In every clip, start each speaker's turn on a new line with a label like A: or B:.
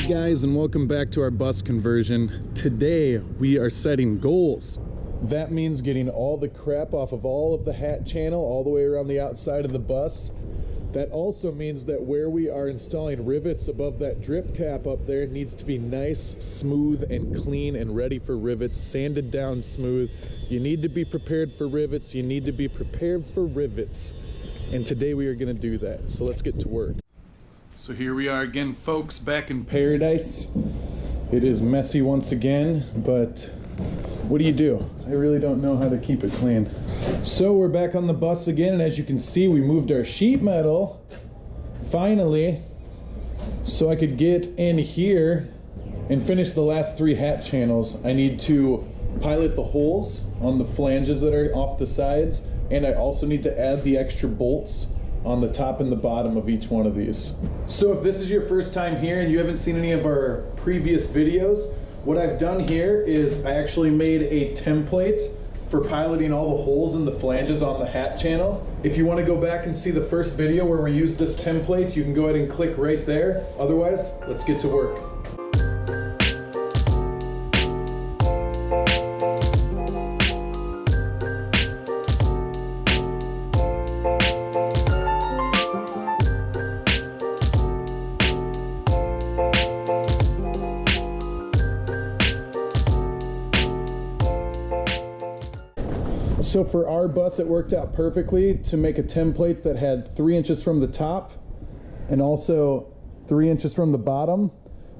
A: Hey guys, and welcome back to our bus conversion. Today we are setting goals. That means getting all the crap off of all of the hat channel all the way around the outside of the bus. That also means that where we are installing rivets above that drip cap up there needs to be nice, smooth, and clean and ready for rivets, sanded down smooth. You need to be prepared for rivets. You need to be prepared for rivets. And today we are going to do that. So let's get to work. So here we are again, folks, back in paradise. It is messy once again, but what do you do? I really don't know how to keep it clean. So we're back on the bus again, and as you can see, we moved our sheet metal, finally, so I could get in here and finish the last 3 hat channels. I need to pilot the holes on the flanges that are off the sides, and I also need to add the extra bolts on the top and the bottom of each one of these. So if this is your first time here and you haven't seen any of our previous videos, what I've done here is I actually made a template for piloting all the holes in the flanges on the hat channel. If you want to go back and see the first video where we used this template, you can go ahead and click right there. Otherwise, let's get to work. So for our bus, it worked out perfectly to make a template that had 3 inches from the top and also 3 inches from the bottom.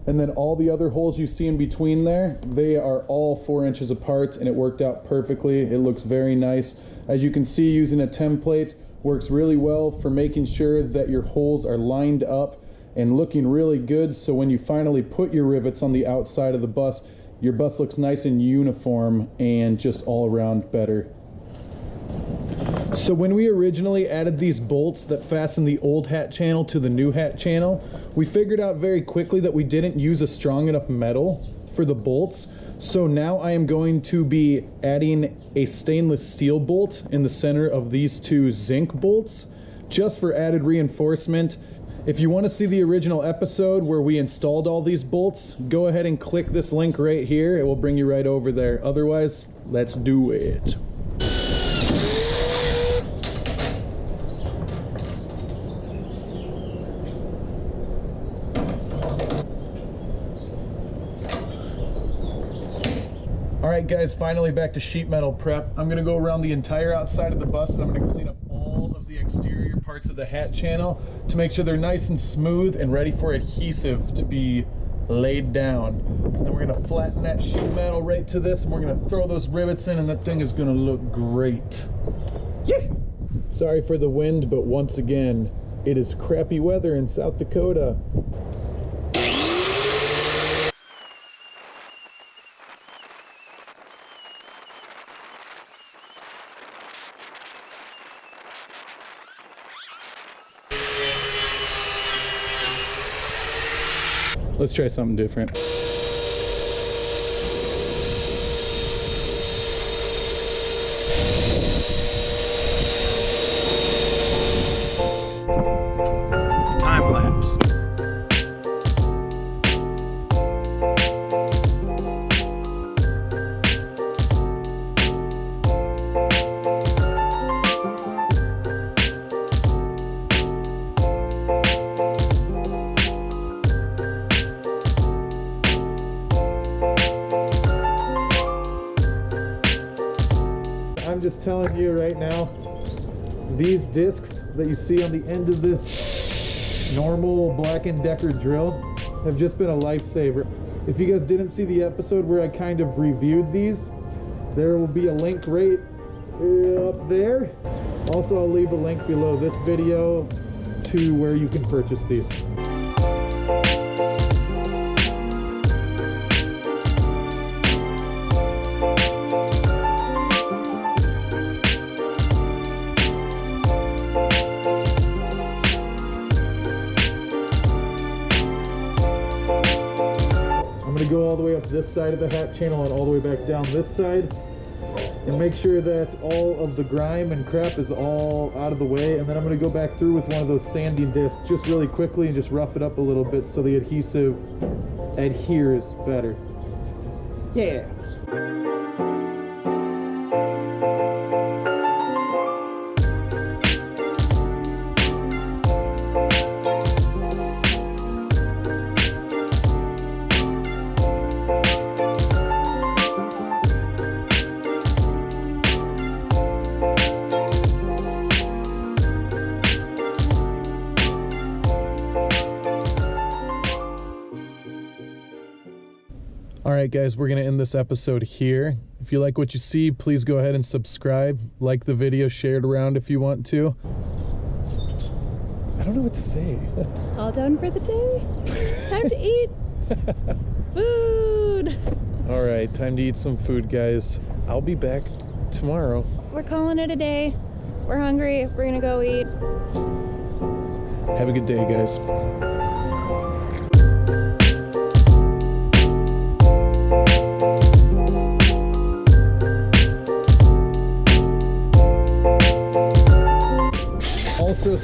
A: And then all the other holes you see in between there, they are all 4 inches apart, and it worked out perfectly. It looks very nice. As you can see, using a template works really well for making sure that your holes are lined up and looking really good. So when you finally put your rivets on the outside of the bus, your bus looks nice and uniform and just all around better. So when we originally added these bolts that fasten the old hat channel to the new hat channel, we figured out very quickly that we didn't use a strong enough metal for the bolts. So now I am going to be adding a stainless steel bolt in the center of these 2 zinc bolts, just for added reinforcement. If you want to see the original episode where we installed all these bolts, go ahead and click this link right here. It will bring you right over there. Otherwise, let's do it. Alright guys, finally back to sheet metal prep. I'm going to go around the entire outside of the bus, and I'm going to clean up all of the exterior parts of the hat channel to make sure they're nice and smooth and ready for adhesive to be laid down. And then we're going to flatten that sheet metal right to this, and we're going to throw those rivets in, and that thing is going to look great. Yeah! Sorry for the wind, but once again, it is crappy weather in South Dakota. Let's try something different. Time lapse. I'm just telling you right now, these discs that you see on the end of this normal Black & Decker drill have just been a lifesaver. If you guys didn't see the episode where I kind of reviewed these, there will be a link right up there. Also, I'll leave a link below this video to where you can purchase these. I'm going to go all the way up this side of the hat channel and all the way back down this side. and make sure that all of the grime and crap is all out of the way. And then I'm going to go back through with one of those sanding discs just really quickly and just rough it up a little bit so the adhesive adheres better. Yeah. Alright guys, we're going to end this episode here. If you like what you see, please go ahead and subscribe. Like the video, share it around if you want to. I don't know what to say.
B: All done for the day. Time to eat. Food.
A: Alright, time to eat some food, guys. I'll be back tomorrow.
B: We're calling it a day. We're hungry. We're going to go eat.
A: Have a good day, guys. Also,